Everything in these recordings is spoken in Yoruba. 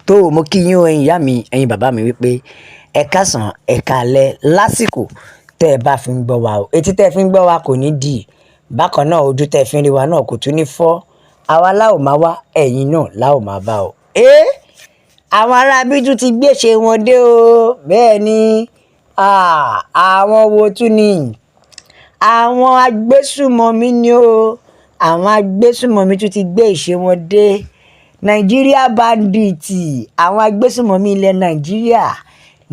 tó mo kí yín o ẹ̀yin ìyá mi ẹ̀yin bàbá mi wípé ẹ káàsán ẹ káalẹ́ lásìkò tẹ́ ẹ bá fi ń gbọ́ wa o etí tẹ́ ẹ fi ń gbọ́ wa kò ní dì bákan náà ojú tẹ́ ẹ fi ń rí wa náà kò tún ní fọ́ àwa láò máa wá ẹ̀yin náà láò máa bá o. Àwọn ará bíjú ti gbéṣe wọn dé o bẹ́ẹ̀ ni àwọn wo tún ni àwọn agbésùmọ̀mí ni o àwọn agbésùmọ̀mí tún ti gbé ìṣe wọn dé Nigeria bandits àwọn agbésùmọ̀mí ilẹ̀ Nàìjíríà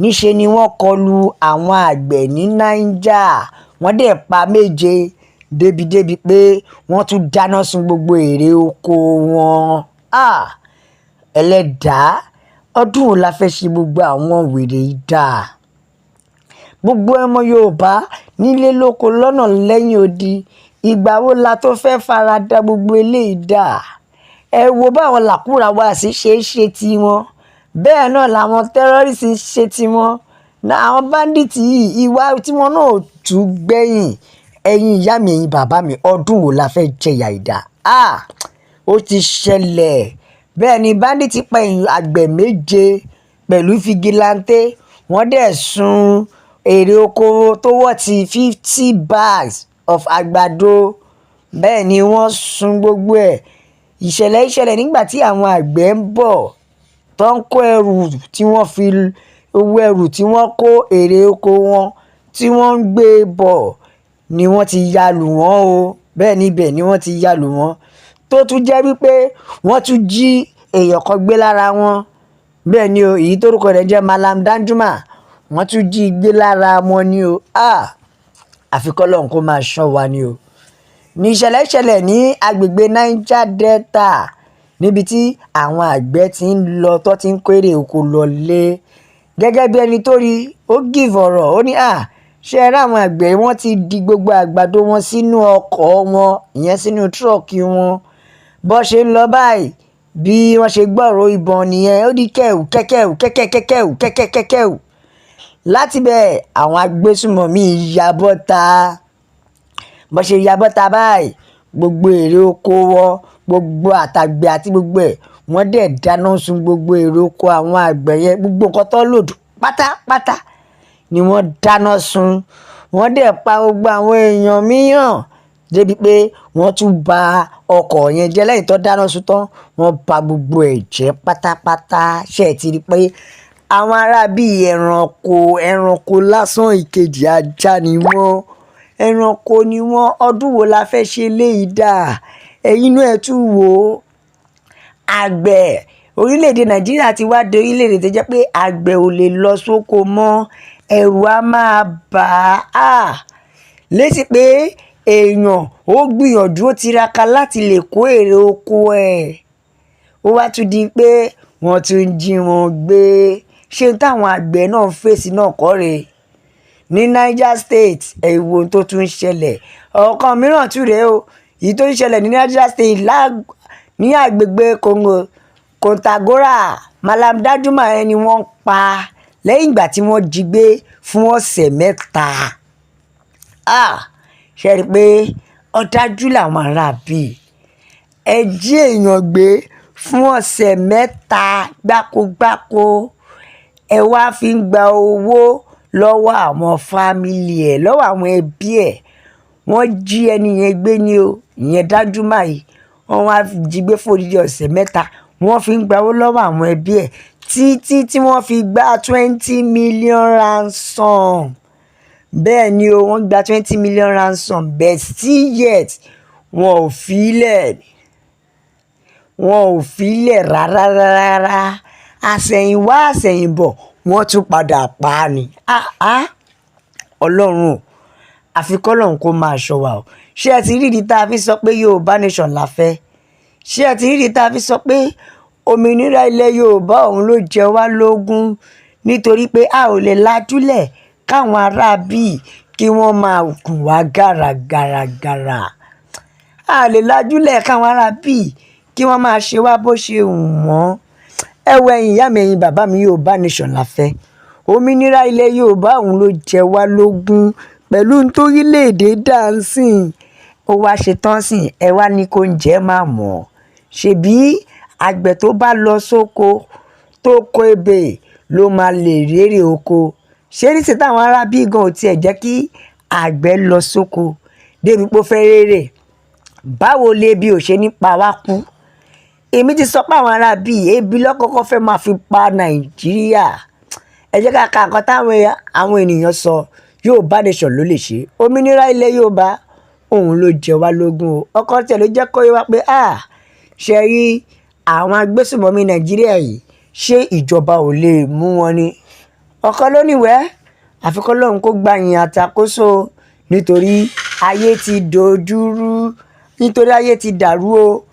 níṣe ni wọ́n kọlu àwọn àgbẹ̀ ní Niger wọ́n dẹ̀ pa méje débi pé wọ́n tún dáná sun gbogbo èrè oko wọn. Ẹlẹ́dàá ọdún wo la fẹ́ ṣe gbogbo àwọn wèrè yìí dáa gbogbo ọmọ Yorùbá nílé lóko lọ́nà lẹ́yìn odi ìgbà wo la tó fẹ́ fara da gbogbo eléyìí dáa ẹ wo báwọn làkúrà wá sí ṣe tiwọn bẹ́ẹ̀ náà làwọn tẹ́rọ́rìsì ṣe tiwọn àwọn báńdíìtì yìí ìwà tiwọn náà tún gbẹ̀yìn ẹ̀yin ìyá mi ẹ̀yin bàbá mi ọdún wo la fẹ́ jẹ̀yà ìdá ó ti ṣẹlẹ̀ bẹ́ẹ̀ ni báńdíìtì pa àgbẹ̀ méje pẹ̀lú fìgìláńtẹ́ wọ́n dẹ̀ sun èrè oko tó wọ́ ti 50 bags of àgbàdo bẹ́ẹ̀ ni wọ́n sun gbogbo ẹ̀ ìṣẹ̀lẹ̀ nígbà tí àwọn àgbẹ̀ ń bọ̀ tó ń kó ẹrù tí wọ́n fi owó ẹrù tí wọ́n kó èrè oko wọn tí wọ́n ń gbé bọ̀ ni wọ́n ti ya lù wọ́n o bẹ́ẹ̀ níbẹ̀ ni wọ́n ti ya lù wọ́n tó tún jẹ́ wípé wọ́n tún jí èèyàn kan gbé lára wọn bẹ́ẹ̀ ni o èyí tórúkọ rẹ̀ jẹ́ Malam Danjuma wọ́n tún jí gbé lára wọn ni o àfi k'Ọlọ́run kó máa ṣọ́ wa ni o ní ìṣẹ̀lẹ̀ ní agbègbè Niger Delta níbi tí àwọn àgbẹ̀ ti ń lọ tó ti ń kó èrè oko lọlé gẹ́gẹ́ bí ẹni tó rí ó give ọ̀rọ̀ ó ní ṣe ẹ rí àwọn àgbẹ̀ wọ́n ti di gbogbo àgbàdo wọn sínú ọkọ̀ wọn ìyẹn sínú tírọ̀kì wọn bó ṣe ń lọ báyìí bí wọ́n ṣe gbọ́rọ̀ ìbọn nìyẹn ó di kẹ́kẹ́ù láti bẹ́ẹ̀ àwọn agbésùmọ̀mí ya bọ́ta bó ṣe ya bọ́ta báyìí gbogbo èrè oko wọn gbogbo àtàgbẹ̀ àti gbogbo ẹ̀ wọ́n dẹ̀ dáná sun gbogbo èrè oko àwọn àgbẹ̀ yẹn gbogbo nǹkan tó lòdù pátápátá ni wọ́n dáná sun wọ́n dẹ̀ pa gbogbo àwọn èèyàn mìíràn débi pé wọ́n tún ba ọkọ̀ yẹn jẹ́ lẹ́yìn tó dáná sun tán wọ́n ba gbogbo ẹ̀ jẹ́ pátápátá ṣe ti rí pé àwọn ará bíi ẹranko lásán ìkejì ajá ni wọ́n ẹranko ni wọ́n ọdún wo la fẹ́ ṣe léyìí dáa ẹ̀yin inú ẹ̀ tún wò ó àgbẹ̀ orílẹ̀-èdè Nàìjíríà ti wá dé orílẹ̀-èdè tó jẹ́ pé àgbẹ̀ ò lè lọ sóko mọ́ ẹ̀rù á máa bà á létí pé èèyàn ó gbìyànjú ó tiraka láti lè kó èrè oko ẹ̀ ó wá tún di pé wọ́n tún ń jí wọn gbé ṣé táwọn àgbẹ̀ náà fèsì náà kọ́ rèé ní Niger State ẹ̀wò tó tún ń ṣẹlẹ̀ ọ̀kan mìíràn tún rèé o èyí tó ń ṣẹlẹ̀ ní Niger State ní àgbègbè Kontagora Malam Danjuma ẹni wọ́n pa lẹ́yìn ìgbà tí wọ́n jí gbé fún ọ̀sẹ̀ mẹ́ta ṣe rí i pé ọ̀dájú làwọn ará bíi ẹ jí èèyàn gbé fún ọ̀sẹ̀ mẹ́ta gbákogbáko ẹ wá fi ń gba owó lọ́wọ́ àwọn fámìlì ẹ̀ lọ́wọ́ àwọn ẹbí ẹ̀ wọ́n jí ẹni yẹn gbé ní o ìyẹn Danjuma yìí wọ́n wá jí gbé fún odidi ọ̀sẹ̀ mẹ́ta wọ́n fi ń gba owó lọ́wọ́ àwọn ẹbí ẹ̀ títí tí wọ́n fi gba 20 million ransom bẹ́ẹ̀ ni o wọ́n gba 20 million ransom but still yet wọn ò filẹ̀ rárá àsẹ̀yìnwá àsẹ̀yìnbọ̀ wọ́n tún padà pa á ni Ọlọ́run àfi k'Ọlọ́run kó máa ṣọ́ wa o ṣé ẹ ti rí ìdí tá a fi sọ pé Yorùbá nation la fẹ́ ṣé ẹ ti rí ìdí tá a fi sọ pé òmìnira ilẹ̀ Yorùbá òun ló jẹ wá lógún nítorí pé a ò lè lajúlẹ̀ káwọn ará bíi kí wọ́n máa gùn wá gàràgàrà a lè lajúlẹ̀ káwọn ará bíi kí wọ́n máa ṣe wá bó ṣe wù wọ́n ẹ wo ẹ̀yin ìyá mi ẹ̀yin bàbá mi Yorùbá nation la fẹ́ òmìnira ilẹ̀ Yorùbá òun ló jẹ wá lógún pẹ̀lú nítorílẹ̀-èdè dancing ó wá ṣe tán sìn ẹ wá ní kó ń jẹ́ máa mọ̀ ṣebí àgbẹ̀ tó bá lọ sóko tó kó ebè ló máa lè rérè oko. Ṣé ní ṣe táwọn ará bí gan ò tiẹ̀ jẹ́ kí àgbẹ̀ lọ sóko débi pé ó fẹ́ rérè? Báwo lè bí ò ṣe ní pa wá kú? Èmi ti sọ pé àwọn ará bí ebi lọ́kọ́kọ́ fẹ́ máa fi pa Nàìjíríà. Ẹ jẹ́ ká ka nǹkan táwọn àwọn ènìyàn sọ. Yorùbá nation ló lè ṣe. Òmìnira ilẹ̀ Yorùbá òun ló jẹ wá lógún o. Ọkọ tiẹ̀ ló jẹ́ kó yé wa pé ṣe rí àwọn agbésùnmọ̀mí Nàìjíríà yìí, ṣé ìjọba ò lè mú wọn ni? Ọkọ ló níwẹ̀ àfikún lóhun kó gba ìyìn àtàkóso nítorí ayé ti dojúrú, nítorí ayé ti dàrú o.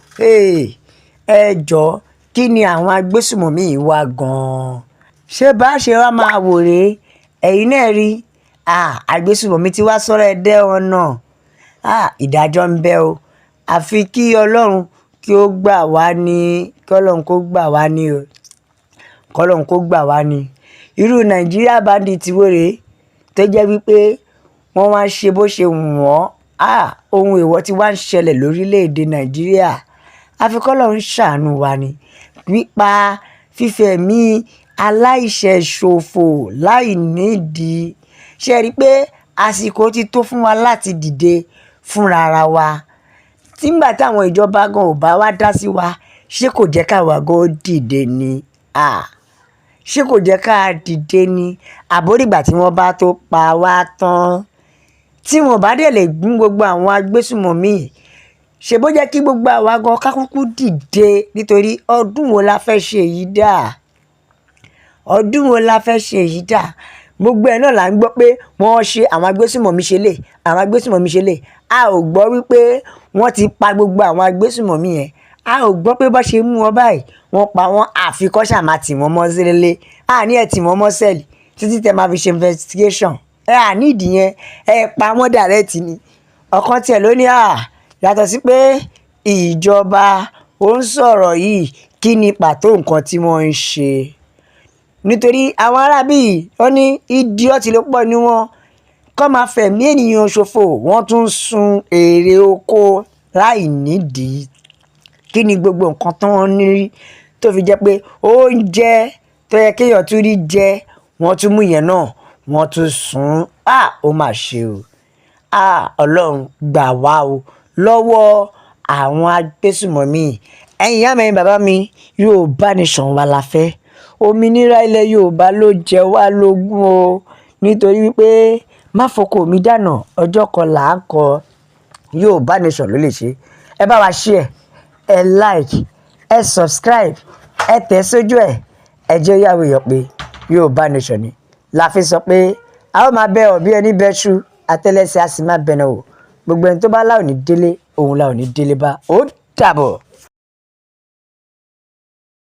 Ẹ jọ̀ọ́, kí ni àwọn agbésùnmọ̀mí yìí wá gan-an? Ṣé bá ṣe wá máa wò rèé? Ẹ̀yin náà rí agbésùnmọ̀mí tí wá sọ̀rọ̀ ẹ̀dẹ́ wọn náà. Ìdájọ́ ń bẹ o. Àfi kí Ọlọ́run kí ó gbà wá ní, kí Ọlọ́run kó gbà wá ní o. Kí Ọlọ́run kó gbà wá ní. Irú Nàìjíríà bandit wo rèé tó jẹ́ wípé wọ́n wá ń ṣe bó ṣe wù wọ́n. Ohun èèwọ̀ tí wá ń ṣẹlẹ̀ lórílẹ̀‐èdè Nàìjíríà. Àfi kí Ọlọ́run ṣàánú wa ni. Nípa fífẹ̀mí aláìṣẹ̀ ṣòfò láì nídìí. Ṣé rí pé àsìkò ti tó fún wa láti dìde fúnra ara wa? Nígbà táwọn ìjọba gan ò bá wá dá sí wa, ṣé kò jẹ́ káwa gan dìde ni? Ṣé kò jẹ́ ká dìde ni? Àbórígbà tí wọ́n bá tó pa wá tán, tí wọ́n bá dẹ̀ lè gún gbogbo àwọn agbésùnmọ̀mí, ṣe bó jẹ́ kí gbogbo àwa gan ká kúkú dìde, nítorí ọdún wo la fẹ́ ṣe yìí dà? Ọdún wo la fẹ́ ṣe yìí dà? Gbogbo ẹ̀ náà là ń gbọ́ pé wọ́n ṣe àwọn agbésùnmọ̀mí ṣe lè, àwọn agbésùnmọ̀mí ṣe lè. A ò gbọ́ wípé wọ́n ti pa gbogbo àwọn agbésùnmọ̀mí yẹn. A ò gbọ́ pé bó ṣe mú wọn báyìí, wọ́n pa wọ́n àfikọ́ ṣàmà tì wọ́n mọ́ sílé. Ní ẹ̀ tì wọ́n mọ́ sẹ́ẹ̀lì títí tẹ máa fi ṣe investigation. Ní ìdí yẹn, pa wọ́n direct ni. Ọ̀kan tiẹ̀ ló ní yàtọ̀ sí pé ìjọba ó ń sọ̀rọ̀ yìí, kí ni pàtó nǹkan tí wọ́n ń ṣe? Nítorí àwọn arábí ó ní idiot ló pọ̀ ní wọn. Kọ́ máa fẹ̀mí ènìyàn ṣòfò, wọ́n tún sun èrè oko láì nídìí. Kí ni gbogbo nǹkan tó ń ní tó fi jẹ́ pé oúnjẹ tó yẹ kéèyàn tún rí jẹ, wọ́n tún mú yẹn náà, wọ́n tún sun. Ó mà ṣe o. Ọlọ́run gbà wá o lọ́wọ́ àwọn agbésùnmọ̀mí. Ẹ̀yin ìyá mi, ẹ̀yin bàbá mi, Yorùbá nation wa la fẹ́. Òmìnira ilẹ̀ Yorùbá ló jẹ wá lógún o. Nítorí wípé má fọkọ mi dànù, ọjọ́ kan là ń kọ. Yorùbá nation ló lè ṣe. Ẹ bá wa share, ẹ like, ẹ subscribe, ẹ tẹ̀ sójú ẹ̀. Ẹ jẹ́ yàwó yọ̀ pé Yorùbá nation ni. La fi sọ pé a ó máa bẹ ọ̀bí ẹni bẹ́ṣu, àtẹ́lẹsẹ̀ a sì máa bẹ̀nà wò. Gbogbo ẹni tó bá láò ní délé, òun láò ní délé bá. Ó dàbọ̀.